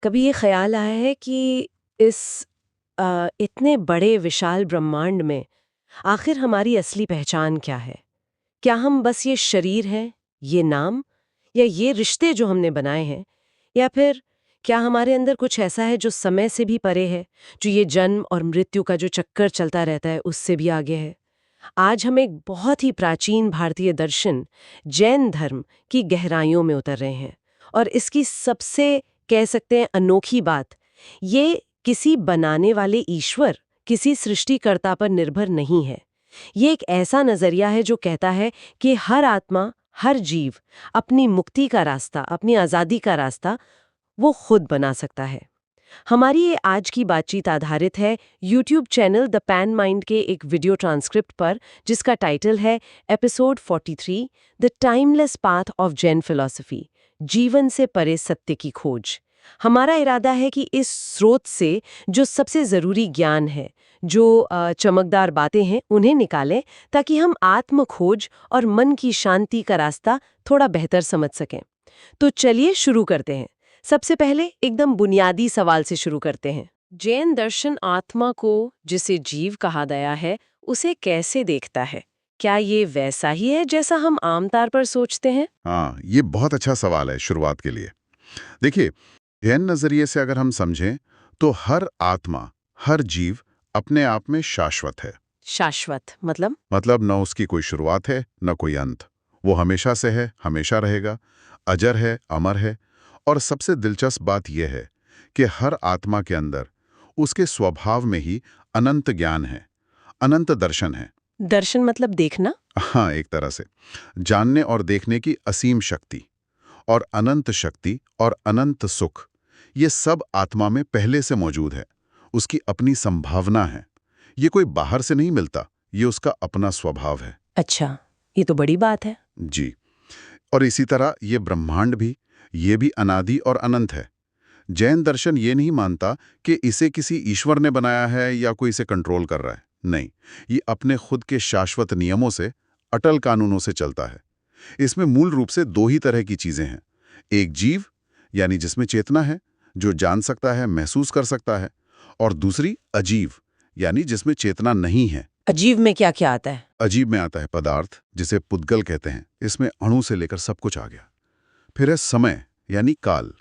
कभी ये ख्याल आया है कि इस इतने बड़े विशाल ब्रह्मांड में आखिर हमारी असली पहचान क्या है? क्या हम बस ये शरीर हैं, ये नाम, या ये रिश्ते जो हमने बनाए हैं, या फिर क्या हमारे अंदर कुछ ऐसा है जो समय से भी परे है, जो ये जन्म और मृत्यु का जो चक्कर चलता रहता है उससे भी आगे है? आज हम एक बहुत ही प्राचीन भारतीय दर्शन, जैन धर्म की गहराइयों में उतर रहे हैं। और इसकी सबसे, कह सकते हैं, अनोखी बात ये किसी बनाने वाले ईश्वर, किसी सृष्टिकर्ता पर निर्भर नहीं है। ये एक ऐसा नजरिया है जो कहता है कि हर आत्मा, हर जीव अपनी मुक्ति का रास्ता, अपनी आजादी का रास्ता वो खुद बना सकता है। हमारी ये आज की बातचीत आधारित है YouTube channel the pan mind के एक वीडियो ट्रांसक्रिप्ट पर, जिसका टाइटल है episode 43, the timeless path of Jain philosophy, जीवन से परे सत्य की खोज। हमारा इरादा है कि इस स्रोत से जो सबसे ज़रूरी ज्ञान है, जो चमकदार बातें हैं, उन्हें निकालें ताकि हम आत्म खोज और मन की शांति का रास्ता थोड़ा बेहतर समझ सकें। तो चलिए शुरू करते हैं। सबसे पहले एकदम बुनियादी सवाल से शुरू करते हैं। जैन दर्शन आत्मा को, जिसे जीव कहा गया है, उसे कैसे देखता है? क्या ये वैसा ही है जैसा हम आमतौर पर सोचते हैं? हाँ, ये बहुत अच्छा सवाल है शुरुआत के लिए। देखिए, जैन नजरिए से अगर हम समझें तो हर आत्मा, हर जीव अपने आप में शाश्वत है। शाश्वत मतलब? मतलब न उसकी कोई शुरुआत है न कोई अंत। वो हमेशा से है, हमेशा रहेगा, अजर है, अमर है। और सबसे दिलचस्प बात यह है कि हर आत्मा के अंदर उसके स्वभाव में ही अनंत ज्ञान है, अनंत दर्शन है। दर्शन मतलब देखना? हाँ, एक तरह से जानने और देखने की असीम शक्ति और अनंत शक्ति और अनंत सुख, ये सब आत्मा में पहले से मौजूद है। उसकी अपनी संभावना है। ये कोई बाहर से नहीं मिलता, ये उसका अपना स्वभाव है। अच्छा, ये तो बड़ी बात है। जी। और इसी तरह ये ब्रह्मांड भी, ये भी अनादि और अनंत है। जैन दर्शन ये नहीं मानता कि इसे किसी ईश्वर ने बनाया है या कोई इसे कंट्रोल कर रहा है। नहीं, ये अपने खुद के शाश्वत नियमों से, अटल कानूनों से चलता है। इसमें मूल रूप से दो ही तरह की चीजें हैं। एक जीव, यानी जिसमें चेतना है, जो जान सकता है, महसूस कर सकता है। और दूसरी अजीव, यानी जिसमें चेतना नहीं है। अजीब में क्या क्या आता है? अजीब में आता है पदार्थ, जिसे पुद्गल कहते हैं। इसमें अणु से लेकर सब कुछ आ गया। फिर है समय, यानी काल।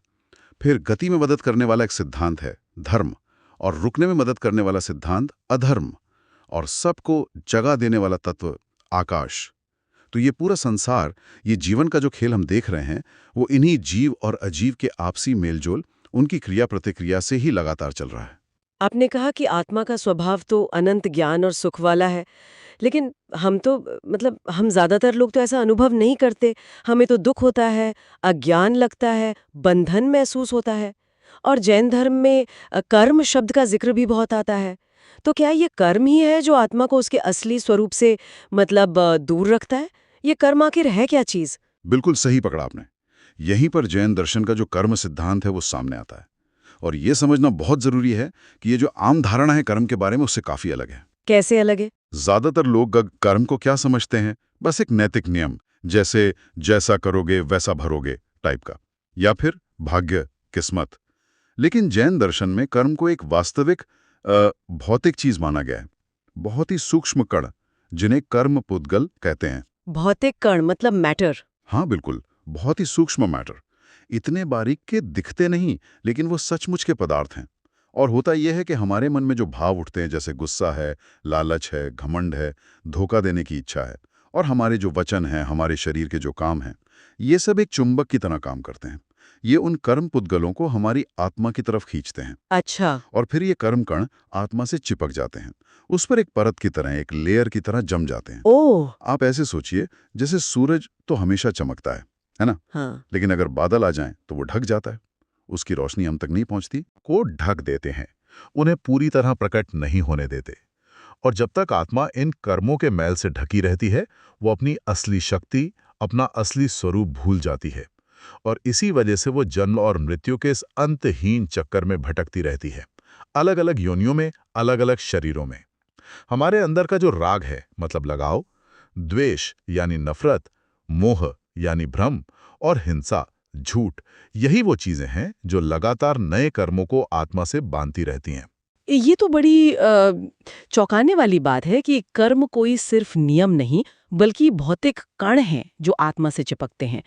फिर गति में मदद करने वाला एक सिद्धांत है, धर्म। और रुकने में मदद करने वाला सिद्धांत, अधर्म। और सबको जगह देने वाला तत्व, आकाश। तो ये पूरा संसार, ये जीवन का जो खेल हम देख रहे हैं, वो इन्हीं जीव और अजीव के आपसी मेलजोल, उनकी क्रिया प्रतिक्रिया से ही लगातार चल रहा है। आपने कहा कि आत्मा का स्वभाव तो अनंत ज्ञान और सुख वाला है, लेकिन हम तो, मतलब हम ज़्यादातर लोग तो ऐसा अनुभव नहीं करते। हमें तो दुख होता है, अज्ञान लगता है, बंधन महसूस होता है। और जैन धर्म में कर्म शब्द का जिक्र भी बहुत आता है। तो क्या ये कर्म ही है जो आत्मा को उसके असली स्वरूप से, मतलब दूर रखता है? ये कर्म आखिर है क्या चीज़? बिल्कुल सही पकड़ा आपने। यहीं पर जैन दर्शन का जो कर्म सिद्धांत है वो सामने आता है। और ये समझना बहुत जरूरी है कि ये जो आम धारणा है कर्म के बारे में, उससे काफी अलग है। कैसे अलग है? ज्यादातर लोग कर्म को क्या समझते हैं? बस एक नैतिक नियम, जैसे जैसा करोगे वैसा भरोगे टाइप का, या फिर भाग्य, किस्मत। लेकिन जैन दर्शन में कर्म को एक वास्तविक भौतिक चीज माना गया है। बहुत ही सूक्ष्म कण, जिन्हें कर्म पुद्गल कहते हैं। भौतिक कण मतलब मैटर? हाँ बिल्कुल, बहुत ही सूक्ष्म मैटर। इतने बारीक के दिखते नहीं, लेकिन वो सचमुच के पदार्थ हैं। और होता यह है कि हमारे मन में जो भाव उठते हैं, जैसे गुस्सा है, लालच है, घमंड है, धोखा देने की इच्छा है, और हमारे जो वचन हैं, हमारे शरीर के जो काम हैं, ये सब एक चुंबक की तरह काम करते हैं। ये उन कर्म पुद्गलों को हमारी आत्मा की तरफ खींचते हैं। अच्छा। और फिर ये कर्म कण आत्मा से चिपक जाते हैं। उस पर एक परत की तरह, एक लेयर की तरह जम जाते हैं। ओह! आप ऐसे सोचिए, जैसे सूरज तो हमेशा चमकता है ना? हाँ। लेकिन अगर बादल आ जाएं तो वो ढक जाता है। उसकी रोशनी हम तक नहीं पहुंचती। को ढक देते हैं, उन्हें पूरी तरह प्रकट नहीं होने देते। और जब तक आत्मा इन कर्मों के मैल से ढकी रहती है, वो अपनी असली शक्ति, अपना असली स्वरूप भूल जाती है। और इसी वजह से वो जन्म और मृत्यु के इस अंतहीन चक्कर में भटकती रहती है, अलग अलग योनियों में, अलग अलग शरीरों में। हमारे अंदर का जो राग है, मतलब लगाव, द्वेष यानी नफरत, मोह यानी भ्रम, और हिंसा झूठ, यही वो चीजें हैं जो लगातार नए कर्मों को आत्मा से बांधती रहती हैं। ये तो बड़ी चौंकाने वाली बात है कि कर्म कोई सिर्फ नियम नहीं बल्कि भौतिक कण हैं जो आत्मा से चिपकते हैं।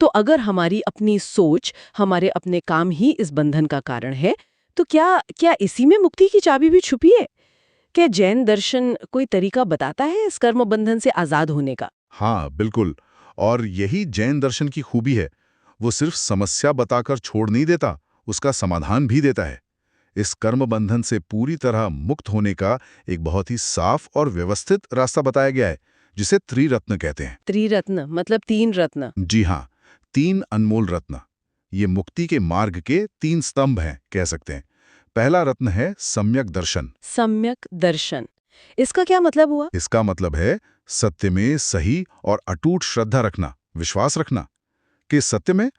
तो अगर हमारी अपनी सोच, हमारे अपने काम ही इस बंधन का कारण है, तो क्या क्या इसी में मुक्ति की चाबी भी छुपी है? क्या जैन दर्शन कोई तरीका बताता है इस कर्म बंधन से आजाद होने का? हाँ, बिल्कुल। और यही जैन दर्शन की खूबी है। वो सिर्फ समस्या बताकर छोड़ नहीं देता, उसका समाधान भी देता है। इस कर्म बंधन से पूरी तरह मुक्त होने का एक बहुत ही साफ और व्यवस्थित रास्ता बताया गया है, जिसे त्रिरत्न कहते हैं। त्रिरत्न मतलब 3 रत्न। जी हाँ, 3 अनमोल रत्न। ये मुक्ति के मार्ग के 3 स्तंभ हैं, कह सकते हैं। पहला रत्न है सम्यक दर्शन। सम्यक दर्शन, इसका क्या मतलब हुआ? इसका मतलब है सत्य में सही और अटूट श्रद्धा रखना, विश्वास रखना कि सत्य में,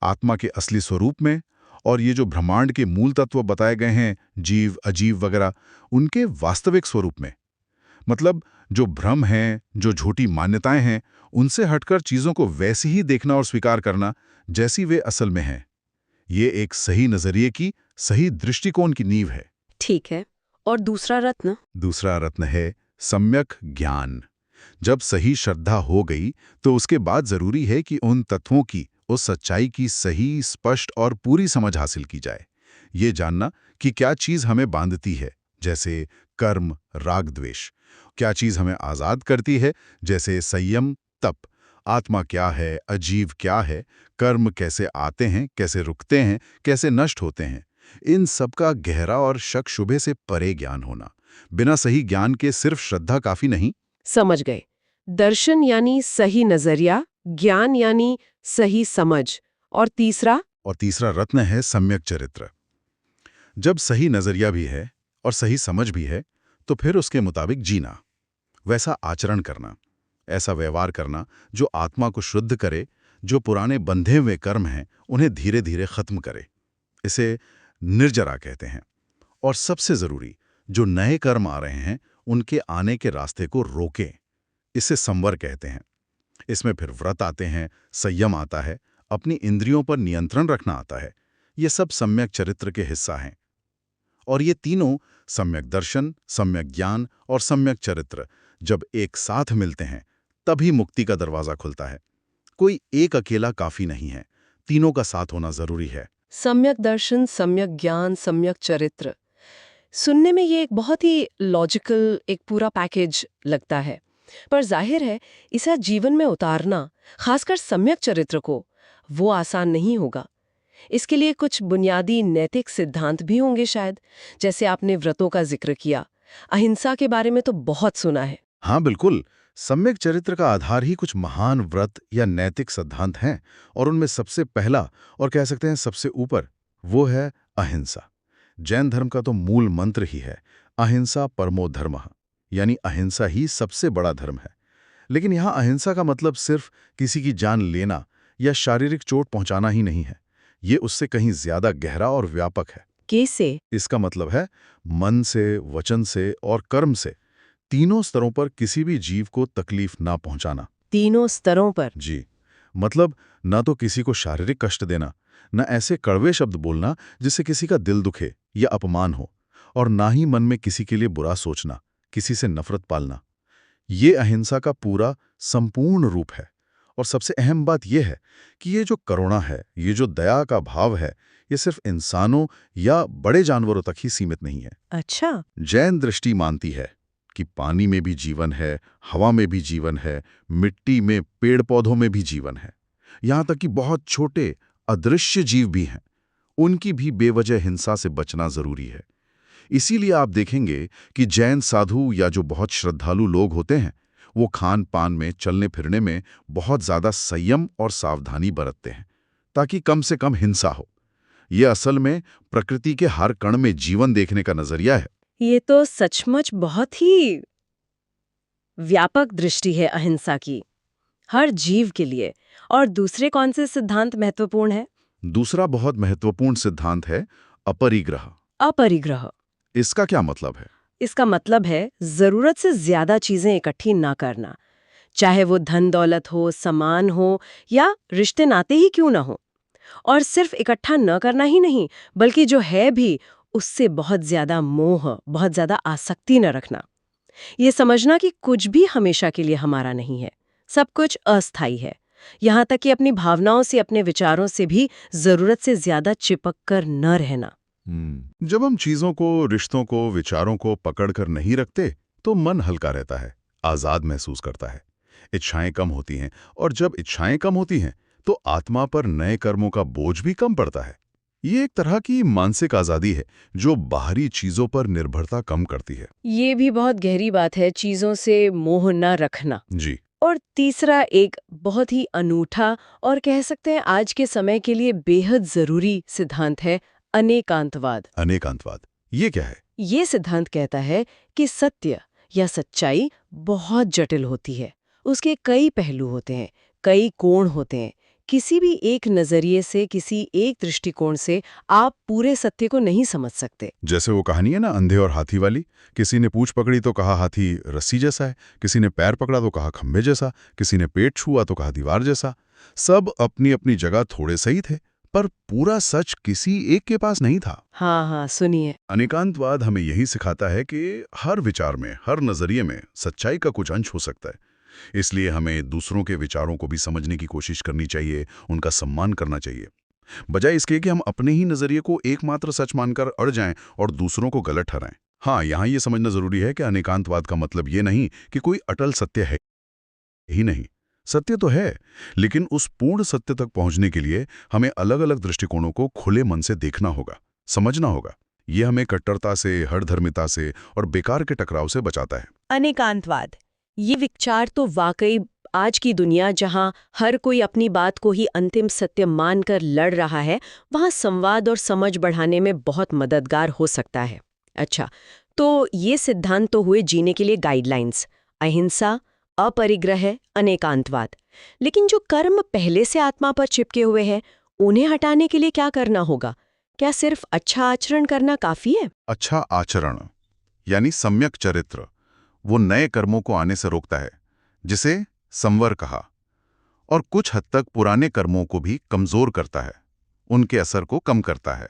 आत्मा के असली स्वरूप में, और ये जो ब्रह्मांड के मूल तत्व बताए गए हैं, जीव अजीव वगैरह, उनके वास्तविक स्वरूप में। मतलब जो भ्रम हैं, जो झूठी मान्यताएं हैं, उनसे हटकर चीजों को वैसे ही देखना और स्वीकार करना जैसी वे असल में हैं। ये एक सही नजरिए की, सही दृष्टिकोण की नींव है। ठीक है। और दूसरा रत्न? दूसरा रत्न है सम्यक ज्ञान। जब सही श्रद्धा हो गई तो उसके बाद जरूरी है कि उन तत्वों की, उस सच्चाई की सही, स्पष्ट और पूरी समझ हासिल की जाए। ये जानना कि क्या चीज हमें बांधती है, जैसे कर्म, राग, द्वेष। क्या चीज हमें आजाद करती है, जैसे संयम, तप। आत्मा क्या है, अजीव क्या है, कर्म कैसे आते हैं, कैसे रुकते हैं, कैसे नष्ट होते हैं। इन सब का गहरा और शक शुबे से परे ज्ञान होना। बिना सही ज्ञान के सिर्फ श्रद्धा काफी नहीं। समझ गए। दर्शन यानी सही नजरिया, ज्ञान यानी सही समझ, और तीसरा? और तीसरा रत्न है सम्यक चरित्र। जब सही नजरिया भी है और सही समझ भी है, तो फिर उसके मुताबिक जीना, वैसा आचरण करना, ऐसा व्यवहार करना जो आत्मा को शुद्ध करे, जो पुराने बंधे हुए कर्म हैं उन्हें धीरे धीरे खत्म करे। इसे निर्जरा कहते हैं। और सबसे जरूरी, जो नए कर्म आ रहे हैं उनके आने के रास्ते को रोके, इसे संवर कहते हैं। इसमें फिर व्रत आते हैं, संयम आता है, अपनी इंद्रियों पर नियंत्रण रखना आता है। ये सब सम्यक चरित्र के हिस्सा हैं। और ये तीनों, सम्यक दर्शन, सम्यक ज्ञान और सम्यक चरित्र, जब एक साथ मिलते हैं तभी मुक्ति का दरवाजा खुलता है। कोई एक अकेला काफी नहीं है, तीनों का साथ होना जरूरी है। सम्यक दर्शन, सम्यक ज्ञान, सम्यक चरित्र, सुनने में ये एक बहुत ही लॉजिकल, एक पूरा पैकेज लगता है। पर जाहिर है इसे जीवन में उतारना, खासकर सम्यक चरित्र को, वो आसान नहीं होगा। इसके लिए कुछ बुनियादी नैतिक सिद्धांत भी होंगे शायद, जैसे आपने व्रतों का जिक्र किया। अहिंसा के बारे में तो बहुत सुना है। हाँ बिल्कुल, सम्यक चरित्र का आधार ही कुछ महान व्रत या नैतिक सिद्धांत हैं, और उनमें सबसे पहला, और कह सकते हैं सबसे ऊपर, वो है अहिंसा। जैन धर्म का तो मूल मंत्र ही है अहिंसा परमो धर्मः, यानी अहिंसा ही सबसे बड़ा धर्म है। लेकिन यहाँ अहिंसा का मतलब सिर्फ किसी की जान लेना या शारीरिक चोट पहुंचाना ही नहीं है। ये उससे कहीं ज्यादा गहरा और व्यापक है। कैसे? इसका मतलब है मन से, वचन से और कर्म से, तीनों स्तरों पर किसी भी जीव को तकलीफ ना पहुंचाना। तीनों स्तरों पर? जी, मतलब ना तो किसी को शारीरिक कष्ट देना, न ऐसे कड़वे शब्द बोलना जिससे किसी का दिल दुखे या अपमान हो, और ना ही मन में किसी के लिए बुरा सोचना, किसी से नफरत पालना। ये अहिंसा का पूरा संपूर्ण रूप है। और सबसे अहम बात यह है कि ये जो करुणा है, ये जो दया का भाव है, ये सिर्फ इंसानों या बड़े जानवरों तक ही सीमित नहीं है। अच्छा। जैन दृष्टि मानती है कि पानी में भी जीवन है, हवा में भी जीवन है, मिट्टी में, पेड़ पौधों में भी जीवन है। यहाँ तक कि बहुत छोटे अदृश्य जीव भी हैं, उनकी भी बेवजह हिंसा से बचना जरूरी है। इसीलिए आप देखेंगे कि जैन साधु या जो बहुत श्रद्धालु लोग होते हैं, वो खान पान में, चलने फिरने में बहुत ज्यादा संयम और सावधानी बरतते हैं, ताकि कम से कम हिंसा हो। ये असल में प्रकृति के हर कण में जीवन देखने का नजरिया है। ये तो सचमुच बहुत ही व्यापक दृष्टि है अहिंसा की, हर जीव के लिए। और दूसरे कौन से सिद्धांत महत्वपूर्ण है? दूसरा बहुत महत्वपूर्ण सिद्धांत है अपरिग्रह। अपरिग्रह? इसका क्या मतलब है? इसका मतलब है जरूरत से ज्यादा चीजें इकट्ठी ना करना, चाहे वो धन दौलत हो, सामान हो या रिश्ते नाते ही क्यों ना हो। और सिर्फ इकट्ठा न करना ही नहीं, बल्कि जो है भी उससे बहुत ज्यादा मोह, बहुत ज्यादा आसक्ति न रखना। ये समझना कि कुछ भी हमेशा के लिए हमारा नहीं है, सब कुछ अस्थायी है। यहाँ तक कि अपनी भावनाओं से, अपने विचारों से भी जरूरत से ज्यादा चिपक कर न रहना। जब हम चीजों को, रिश्तों को, विचारों को पकड़ कर नहीं रखते, तो मन हल्का रहता है, आजाद महसूस करता है। इच्छाएं कम होती हैं, और जब इच्छाएं कम होती हैं, तो आत्मा पर नए कर्मों का बोझ भी कम पड़ता है। ये एक तरह की मानसिक आजादी है, जो बाहरी चीजों पर निर्भरता कम करती है। ये भी बहुत गहरी बात है, चीजों से मोह न रखना। जी। और तीसरा एक बहुत ही अनूठा और कह सकते हैं आज के समय के लिए बेहद जरूरी सिद्धांत है अनेकांतवाद। अनेकांतवाद, ये क्या है? ये सिद्धांत कहता है कि सत्य या सच्चाई बहुत जटिल होती है। उसके कई पहलू होते हैं, कई कोण होते हैं। किसी भी एक नजरिए से, किसी एक दृष्टिकोण से आप पूरे सत्य को नहीं समझ सकते। जैसे वो कहानी है ना, अंधे और हाथी वाली। किसी ने पूंछ पकड़ी तो कहा हाथी रस्सी जैसा है, किसी ने पैर पकड़ा तो कहा खंभे जैसा, किसी ने पेट छुआ तो कहा दीवार जैसा। सब अपनी अपनी जगह थोड़े सही थे, पर पूरा सच किसी एक के पास नहीं था। हाँ हाँ, सुनिए। अनेकांतवाद हमें यही सिखाता है कि हर विचार में, हर नजरिए में सच्चाई का कुछ अंश हो सकता है। इसलिए हमें दूसरों के विचारों को भी समझने की कोशिश करनी चाहिए, उनका सम्मान करना चाहिए, बजाय इसके कि हम अपने ही नजरिए को एकमात्र सच मानकर अड़ जाएं और दूसरों को गलत ठहराएं। हाँ, यहाँ ये समझना जरूरी है कि अनेकांतवाद का मतलब ये नहीं कि कोई अटल सत्य है ही नहीं। सत्य तो है, लेकिन उस पूर्ण सत्य तक पहुंचने के लिए हमें अलग अलग दृष्टिकोणों को खुले मन से देखना होगा, समझना होगा। ये हमें कट्टरता से, हठधर्मिता से और बेकार के टकराव से बचाता है। अनेकांतवाद, ये विचार तो वाकई आज की दुनिया जहां हर कोई अपनी बात को ही अंतिम सत्य मानकर लड़ रहा है, वहां संवाद और समझ बढ़ाने में बहुत मददगार हो सकता है। अच्छा, तो ये सिद्धांत तो हुए जीने के लिए गाइडलाइंस, अहिंसा, अपरिग्रह, अनेकांतवाद। लेकिन जो कर्म पहले से आत्मा पर चिपके हुए हैं, उन्हें हटाने के लिए क्या करना होगा? क्या सिर्फ अच्छा आचरण करना काफी है? अच्छा आचरण यानी सम्यक चरित्र, वो नए कर्मों को आने से रोकता है, जिसे संवर कहा, और कुछ हद तक पुराने कर्मों को भी कमजोर करता है, उनके असर को कम करता है।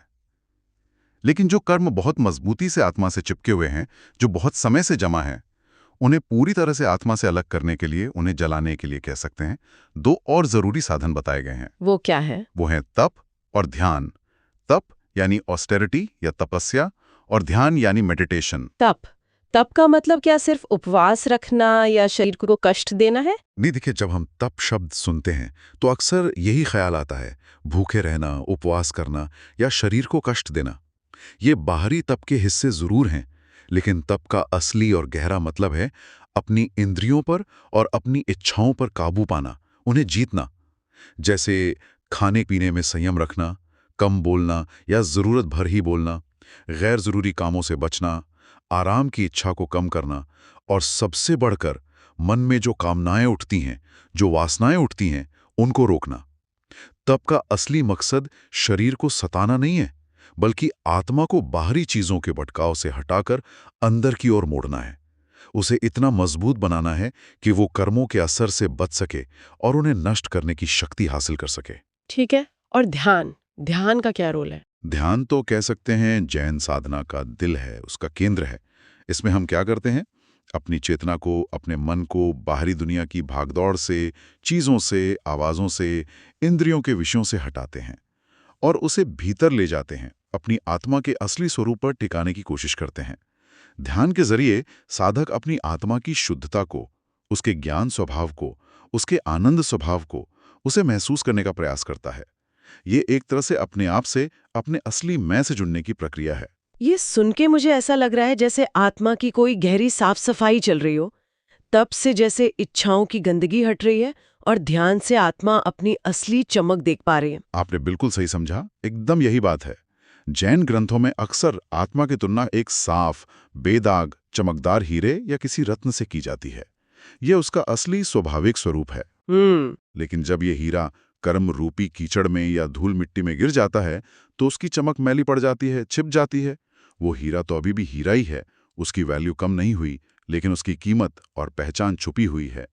लेकिन जो कर्म बहुत मजबूती से आत्मा से चिपके हुए हैं, जो बहुत समय से जमा है, उन्हें पूरी तरह से आत्मा से अलग करने के लिए, उन्हें जलाने के लिए कह सकते हैं, दो और जरूरी साधन बताए गए हैं। वो क्या है? वो हैं तप और ध्यान। तप यानी ऑस्टेरिटी या तपस्या, और ध्यान यानी मेडिटेशन। तप का मतलब क्या सिर्फ उपवास रखना या शरीर को कष्ट देना है? नहीं, देखिए, जब हम तप शब्द सुनते हैं तो अक्सर यही ख्याल आता है, भूखे रहना, उपवास करना या शरीर को कष्ट देना। ये बाहरी तप के हिस्से जरूर हैं, लेकिन तप का असली और गहरा मतलब है अपनी इंद्रियों पर और अपनी इच्छाओं पर काबू पाना, उन्हें जीतना। जैसे खाने पीने में संयम रखना, कम बोलना या जरूरत भर ही बोलना, गैर जरूरी कामों से बचना, आराम की इच्छा को कम करना, और सबसे बढ़कर मन में जो कामनाएं उठती हैं, जो वासनाएं उठती हैं, उनको रोकना। तप का असली मकसद शरीर को सताना नहीं है, बल्कि आत्मा को बाहरी चीजों के भटकाव से हटाकर अंदर की ओर मोड़ना है। उसे इतना मजबूत बनाना है कि वो कर्मों के असर से बच सके और उन्हें नष्ट करने की शक्ति हासिल कर सके। ठीक है। और ध्यान का क्या रोल है? ध्यान तो कह सकते हैं जैन साधना का दिल है, उसका केंद्र है। इसमें हम क्या करते हैं? अपनी चेतना को, अपने मन को बाहरी दुनिया की भागदौड़ से, चीजों से, आवाजों से, इंद्रियों के विषयों से हटाते हैं और उसे भीतर ले जाते हैं, अपनी आत्मा के असली स्वरूप पर टिकाने की कोशिश करते हैं। ध्यान के जरिए साधक अपनी आत्मा की शुद्धता को, उसके ज्ञान स्वभाव को, उसके आनंद स्वभाव को, उसे महसूस करने का प्रयास करता है। ये एक तरह से अपने आप से, अपने असली मैं से जुड़ने की प्रक्रिया है। ये सुन के मुझे ऐसा लग रहा है जैसे आत्मा की कोई गहरी साफ सफाई चल रही हो। तप से जैसे इच्छाओं की गंदगी हट रही है और ध्यान से आत्मा अपनी असली चमक देख पा रही है। आपने बिल्कुल सही समझा, एकदम यही बात है। जैन ग्रंथों में अक्सर आत्मा की तुलना एक साफ, बेदाग, चमकदार हीरे या किसी रत्न से की जाती है। यह उसका असली स्वाभाविक स्वरूप है। लेकिन जब ये हीरा कर्म रूपी कीचड़ में या धूल मिट्टी में गिर जाता है, तो उसकी चमक मैली पड़ जाती है, छिप जाती है। वो हीरा तो अभी भी हीरा ही है, उसकी वैल्यू कम नहीं हुई, लेकिन उसकी कीमत और पहचान छुपी हुई है।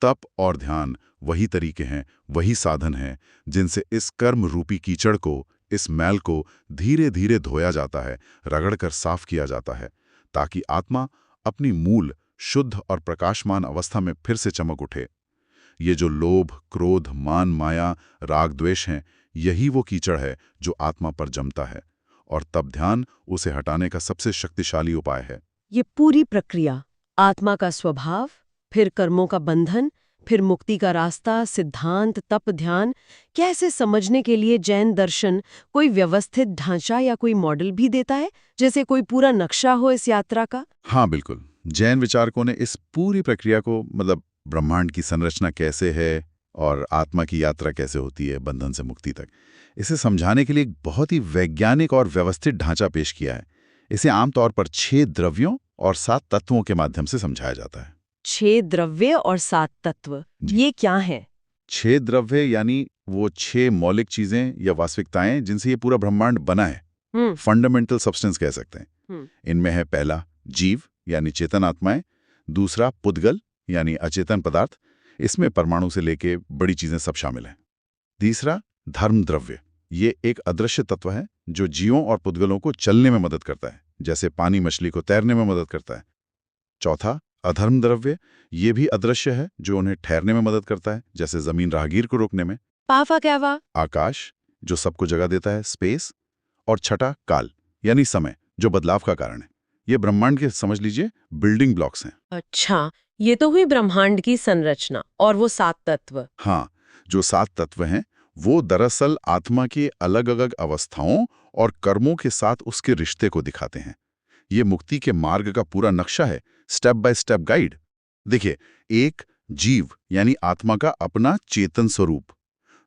तप और ध्यान वही तरीके हैं, वही साधन हैं जिनसे इस कर्म रूपी कीचड़ को, इस मैल को धीरे धीरे धोया जाता है, रगड़कर साफ किया जाता है, ताकि आत्मा अपनी मूल शुद्ध और प्रकाशमान अवस्था में फिर से चमक उठे। ये जो लोभ, क्रोध, मान, माया, राग, द्वेष हैं, यही वो कीचड़ है जो आत्मा पर जमता है, और तब ध्यान उसे हटाने का सबसे शक्तिशाली उपाय है। ये पूरी प्रक्रिया, आत्मा का स्वभाव, फिर कर्मों का बंधन, फिर मुक्ति का रास्ता, सिद्धांत, तप, ध्यान, कैसे समझने के लिए जैन दर्शन कोई व्यवस्थित ढांचा या कोई मॉडल भी देता है, जैसे कोई पूरा नक्शा हो इस यात्रा का? हाँ, बिल्कुल। जैन विचारकों ने इस पूरी प्रक्रिया को, मतलब ब्रह्मांड की संरचना कैसे है और आत्मा की यात्रा कैसे होती है बंधन से मुक्ति तक, इसे समझाने के लिए एक बहुत ही वैज्ञानिक और व्यवस्थित ढांचा पेश किया है। इसे आमतौर पर 6 द्रव्यों और 7 तत्वों के माध्यम से समझाया जाता है। 6 द्रव्य और 7 तत्व, ये क्या है? 6 द्रव्य यानी वो 6 मौलिक चीजें या वास्तविकताएं जिनसे ये पूरा ब्रह्मांड बना है। फंडामेंटल सब्सटेंस कह सकते हैं। इनमें है पहला जीव यानी चेतन आत्माएं, दूसरा पुद्गल यानी अचेतन पदार्थ, इसमें परमाणु से लेके बड़ी चीजें सब शामिल हैं। तीसरा धर्म द्रव्य, ये एक अदृश्य तत्व है जो जीवों और पुद्गलों को चलने में मदद करता है, जैसे पानी मछली को तैरने में मदद करता है। चौथा अधर्म द्रव्य, ये भी अदृश्य है जो उन्हें ठहरने में मदद करता है, जैसे जमीन राहगीर को रोकने में। पाफा क्या वा? आकाश, जो सबको जगह देता है, स्पेस। और छठा काल यानी समय, जो बदलाव का कारण है। ये ब्रह्मांड के, समझ लीजिए, बिल्डिंग ब्लॉक्स हैं। अच्छा, ये तो हुई ब्रह्मांड की संरचना। और वो 7 तत्व? हाँ, जो 7 तत्व हैं वो दरअसल आत्मा की अलग अलग अवस्थाओं और कर्मों के साथ उसके रिश्ते को दिखाते हैं। ये मुक्ति के मार्ग का पूरा नक्शा है, स्टेप बाय स्टेप गाइड। देखिए, 1 जीव यानी आत्मा का अपना चेतन स्वरूप।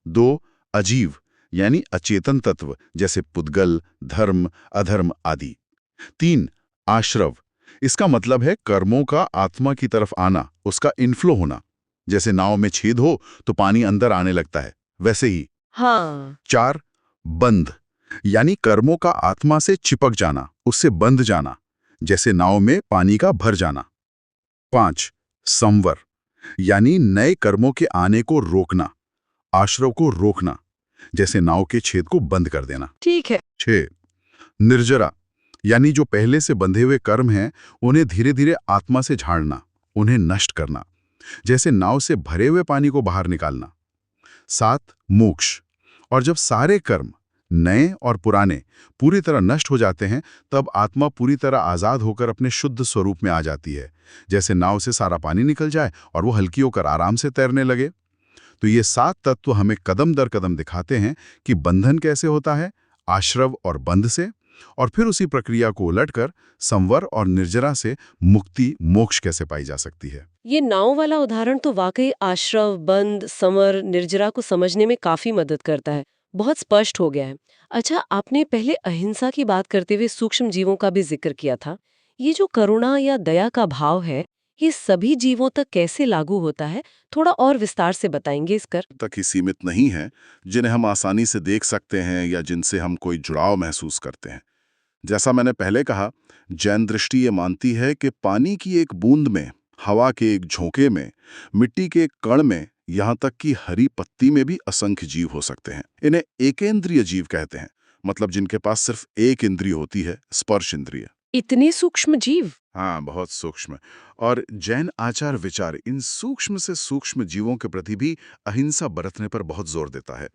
2 अजीव यानी अचेतन तत्व, जैसे पुद्गल, धर्म, अधर्म आदि। 3 आश्रव, इसका मतलब है कर्मों का आत्मा की तरफ आना, उसका इनफ्लो होना। जैसे नाव में छेद हो तो पानी अंदर आने लगता है, वैसे ही। हाँ। 4 बंध, यानी कर्मों का आत्मा से चिपक जाना, उससे बंध जाना, जैसे नाव में पानी का भर जाना। 5 संवर, यानी नए कर्मों के आने को रोकना, आश्रव को रोकना, जैसे नाव के छेद को बंद कर देना। ठीक है। 6 निर्जरा, यानी जो पहले से बंधे हुए कर्म हैं उन्हें धीरे धीरे आत्मा से झाड़ना, उन्हें नष्ट करना, जैसे नाव से भरे हुए पानी को बाहर निकालना। 7 मोक्ष, और जब सारे कर्म, नए और पुराने, पूरी तरह नष्ट हो जाते हैं, तब आत्मा पूरी तरह आजाद होकर अपने शुद्ध स्वरूप में आ जाती है, जैसे नाव से सारा पानी निकल जाए और वो हल्की होकर आराम से तैरने लगे। तो ये 7 तत्व हमें कदम दर कदम दिखाते हैं कि बंधन कैसे होता है, आश्रव और बंध से, और फिर उसी प्रक्रिया को उलटकर संवर और निर्जरा से मुक्ति, मोक्ष कैसे पाई जा सकती है। ये नाव वाला उदाहरण तो वाकई आश्रव, बंध, संवर, निर्जरा को समझने में काफी मदद करता है। बहुत स्पष्ट हो गया है। अच्छा, आपने पहले अहिंसा की बात करते हुए सूक्ष्म जीवों का भी जिक्र किया था। ये जो करुणा या दया का भाव है, ये सभी जीवों तक कैसे लागू होता है? थोड़ा और विस्तार से बताएंगे इस कर। तक ही सीमित नहीं है, जिन्हें हम आसानी से देख सकते हैं या जिनसे हम कोई जुड़ाव महसूस करते हैं। जैसा मैंने पहले कहा, जैन दृष्टि ये मानती है कि पानी की एक बूंद में, हवा के एक झोंके में, मिट्टी के एक कण में, यहाँ तक कि हरी पत्ती में भी असंख्य जीव हो सकते हैं। इन्हें एकेंद्रिय जीव कहते हैं, मतलब जिनके पास सिर्फ एक इंद्रिय होती है, स्पर्श इंद्रिय। इतने सूक्ष्म जीव? हाँ, बहुत सूक्ष्म। और जैन आचार विचार इन सूक्ष्म से सूक्ष्म जीवों के प्रति भी अहिंसा बरतने पर बहुत जोर देता है।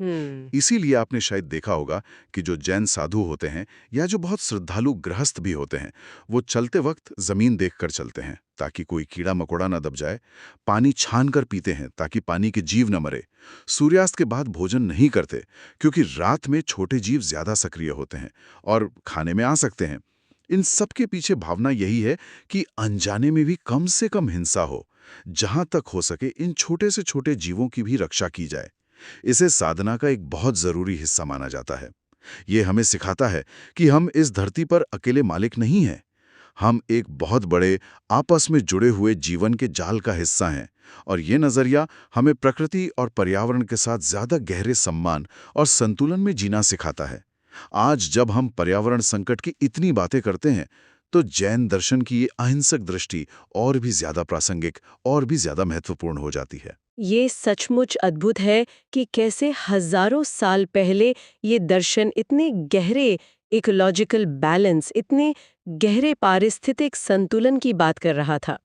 इसीलिए आपने शायद देखा होगा कि जो जैन साधु होते हैं या जो बहुत श्रद्धालु गृहस्थ भी होते हैं, वो चलते वक्त जमीन देखकर चलते हैं ताकि कोई कीड़ा मकोड़ा न दब जाए, पानी छान कर पीते हैं ताकि पानी के जीव न मरे, सूर्यास्त के बाद भोजन नहीं करते क्योंकि रात में छोटे जीव ज्यादा सक्रिय होते हैं और खाने में आ सकते हैं। इन सब के पीछे भावना यही है कि अनजाने में भी कम से कम हिंसा हो, जहां तक हो सके इन छोटे से छोटे जीवों की भी रक्षा की जाए। इसे साधना का एक बहुत जरूरी हिस्सा माना जाता है। ये हमें सिखाता है कि हम इस धरती पर अकेले मालिक नहीं हैं। हम एक बहुत बड़े, आपस में जुड़े हुए जीवन के जाल का हिस्सा हैं, और ये नजरिया हमें प्रकृति और पर्यावरण के साथ ज्यादा गहरे सम्मान और संतुलन में जीना सिखाता है। आज जब हम पर्यावरण संकट की इतनी बातें करते हैं, तो जैन दर्शन की ये अहिंसक दृष्टि और भी ज्यादा प्रासंगिक और भी ज्यादा महत्वपूर्ण हो जाती है। ये सचमुच अद्भुत है कि कैसे हजारों साल पहले ये दर्शन इतने गहरे इकोलॉजिकल बैलेंस, इतने गहरे पारिस्थितिक संतुलन की बात कर रहा था।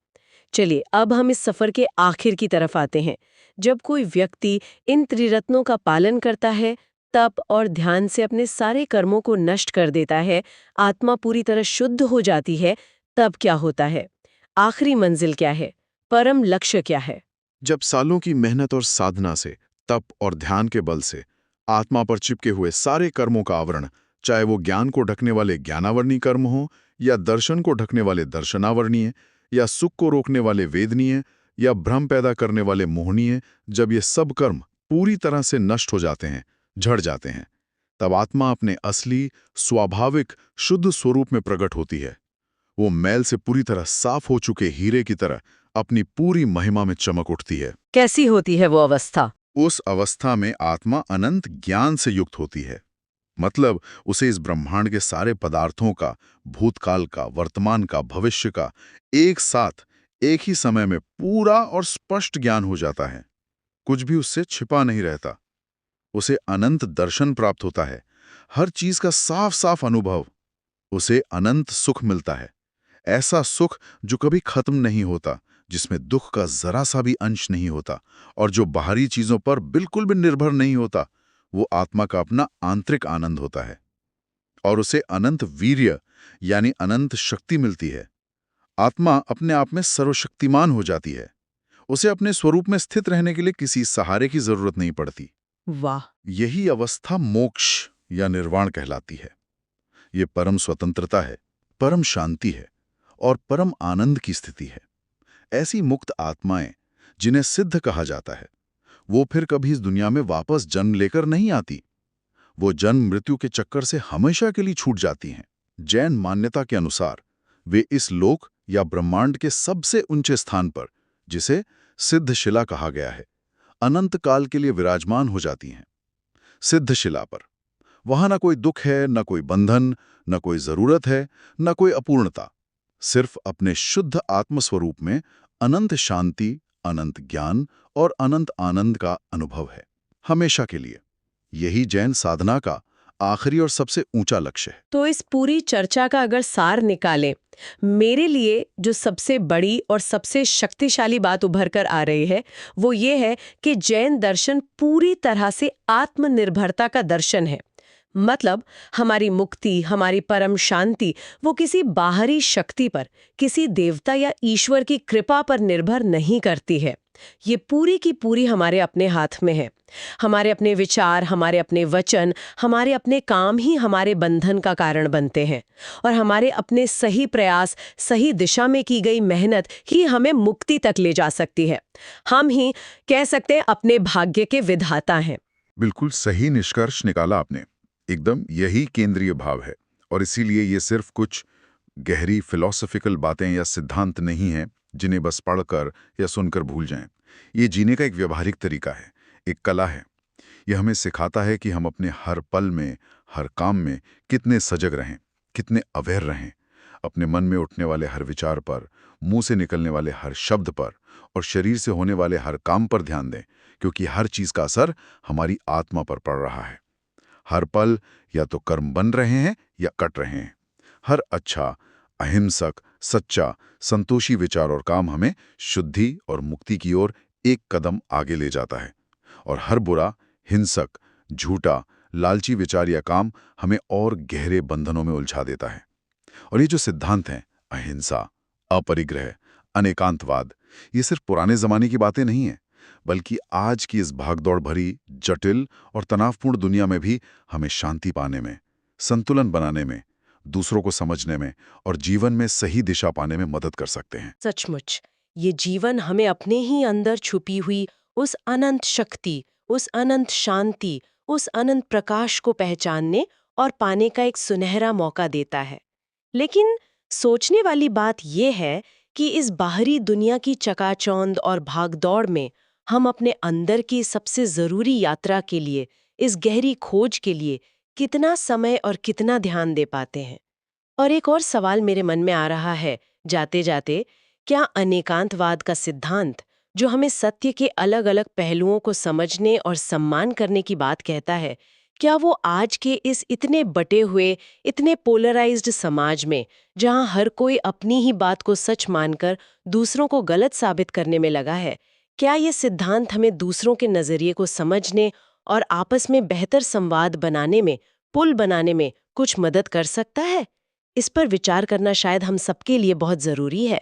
चलिए अब हम इस सफर के आखिर की तरफ आते हैं। जब कोई व्यक्ति इन त्रिरत्नों का पालन करता है, तप और ध्यान से अपने सारे कर्मों को नष्ट कर देता है, आत्मा पूरी तरह शुद्ध हो जाती है, तब क्या होता है? आखिरी मंजिल क्या है? परम लक्ष्य क्या है? जब सालों की मेहनत और साधना से, तप और ध्यान के बल से आत्मा पर चिपके हुए सारे कर्मों का आवरण, चाहे वो ज्ञान को ढकने वाले ज्ञानावरणीय कर्म हो या दर्शन को ढकने वाले दर्शनावरणीय, या सुख को रोकने वाले वेदनीय, या भ्रम पैदा करने वाले मोहनीय, जब ये सब कर्म पूरी तरह से नष्ट हो जाते हैं, झड़ जाते हैं, तब आत्मा अपने असली, स्वाभाविक, शुद्ध स्वरूप में प्रकट होती है। वो मैल से पूरी तरह साफ हो चुके हीरे की तरह अपनी पूरी महिमा में चमक उठती है। कैसी होती है वो अवस्था? उस अवस्था में आत्मा अनंत ज्ञान से युक्त होती है। मतलब उसे इस ब्रह्मांड के सारे पदार्थों का, भूतकाल का, वर्तमान का, भविष्य का एक साथ, एक ही समय में पूरा और स्पष्ट ज्ञान हो जाता है। कुछ भी उससे छिपा नहीं रहता। उसे अनंत दर्शन प्राप्त होता है, हर चीज का साफ साफ अनुभव। उसे अनंत सुख मिलता है, ऐसा सुख जो कभी खत्म नहीं होता, जिसमें दुख का जरा सा भी अंश नहीं होता और जो बाहरी चीजों पर बिल्कुल भी निर्भर नहीं होता। वो आत्मा का अपना आंतरिक आनंद होता है। और उसे अनंत वीर्य यानी अनंत शक्ति मिलती है। आत्मा अपने आप में सर्वशक्तिमान हो जाती है। उसे अपने स्वरूप में स्थित रहने के लिए किसी सहारे की जरूरत नहीं पड़ती। वाह! यही अवस्था मोक्ष या निर्वाण कहलाती है। ये परम स्वतंत्रता है, परम शांति है और परम आनंद की स्थिति है। ऐसी मुक्त आत्माएं, जिन्हें सिद्ध कहा जाता है, वो फिर कभी इस दुनिया में वापस जन्म लेकर नहीं आती। वो जन्म मृत्यु के चक्कर से हमेशा के लिए छूट जाती हैं। जैन मान्यता के अनुसार वे इस लोक या ब्रह्मांड के सबसे ऊंचे स्थान पर, जिसे सिद्ध शिला कहा गया है, अनंत काल के लिए विराजमान हो जाती हैं। सिद्ध शिला पर वहां ना कोई दुख है, ना कोई बंधन, ना कोई जरूरत है, ना कोई अपूर्णता। सिर्फ अपने शुद्ध आत्मस्वरूप में अनंत शांति, अनंत ज्ञान और अनंत आनंद का अनुभव है, हमेशा के लिए। यही जैन साधना का आखिरी और सबसे ऊंचा लक्ष्य है। तो इस पूरी चर्चा का अगर सार निकालें, मेरे लिए जो सबसे बड़ी और सबसे शक्तिशाली बात उभर कर आ रही है, वो ये है कि जैन दर्शन पूरी तरह से आत्मनिर्भरता का दर्शन है। मतलब हमारी मुक्ति, हमारी परम शांति, वो किसी बाहरी शक्ति पर, किसी देवता या ईश्वर की कृपा पर निर्भर नहीं करती है। ये पूरी की पूरी हमारे अपने हाथ में है। हमारे अपने विचार, हमारे अपने वचन, हमारे अपने काम ही हमारे बंधन का कारण बनते हैं और हमारे अपने सही प्रयास, सही दिशा में की गई मेहनत ही हमें मुक्ति तक ले जा सकती है। हम ही कह सकते हैं अपने भाग्य के विधाता हैं। बिल्कुल सही निष्कर्ष निकाला आपने। एकदम यही केंद्रीय भाव है। और इसीलिए ये सिर्फ कुछ गहरी फिलॉसफिकल बातें या सिद्धांत नहीं हैं जिन्हें बस पढ़कर या सुनकर भूल जाएं। ये जीने का एक व्यवहारिक तरीका है, एक कला है। यह हमें सिखाता है कि हम अपने हर पल में, हर काम में कितने सजग रहें, कितने अवेयर रहें, अपने मन में उठने वाले हर विचार पर, मुंह से निकलने वाले हर शब्द पर और शरीर से होने वाले हर काम पर ध्यान दें, क्योंकि हर चीज का असर हमारी आत्मा पर पड़ रहा है। हर पल या तो कर्म बन रहे हैं या कट रहे हैं। हर अच्छा, अहिंसक, सच्चा, संतोषी विचार और काम हमें शुद्धि और मुक्ति की ओर एक कदम आगे ले जाता है। और हर बुरा, हिंसक, झूठा, लालची विचार या काम हमें और गहरे बंधनों में उलझा देता है। और ये जो सिद्धांत हैं, अहिंसा, अपरिग्रह, अनेकांतवाद, ये सिर्फ पुराने जमाने की बातें नहीं हैं, बल्कि आज की इस भागदौड़ भरी, जटिल और तनावपूर्ण दुनिया में भी हमें शांति पाने में, संतुलन बनाने में, दूसरों को समझने में और जीवन में सही दिशा पाने में मदद कर सकते हैं। सचमुच, ये जीवन हमें अपने ही अंदर छुपी हुई उस अनंत शक्ति, उस अनंत शांति, उस अनंत प्रकाश को पहचानने और पाने का एक सुनहरा मौका देता है। लेकिन सोचने वाली बात यह है कि इस बाहरी दुनिया की चकाचौंध और भागदौड़ में हम अपने अंदर की सबसे जरूरी यात्रा के लिए, इस गहरी खोज के लिए कितना समय और कितना ध्यान दे पाते हैं। और एक और सवाल मेरे मन में आ रहा है जाते जाते, क्या अनेकांतवाद का सिद्धांत, जो हमें सत्य के अलग अलग पहलुओं को समझने और सम्मान करने की बात कहता है, क्या वो आज के इस इतने बटे हुए, इतने पोलराइज्ड समाज में, जहां हर कोई अपनी ही बात को सच मानकर दूसरों को गलत साबित करने में लगा है, क्या ये सिद्धांत हमें दूसरों के नजरिए को समझने और आपस में बेहतर संवाद बनाने में, पुल बनाने में कुछ मदद कर सकता है? इस पर विचार करना शायद हम सबके लिए बहुत जरूरी है।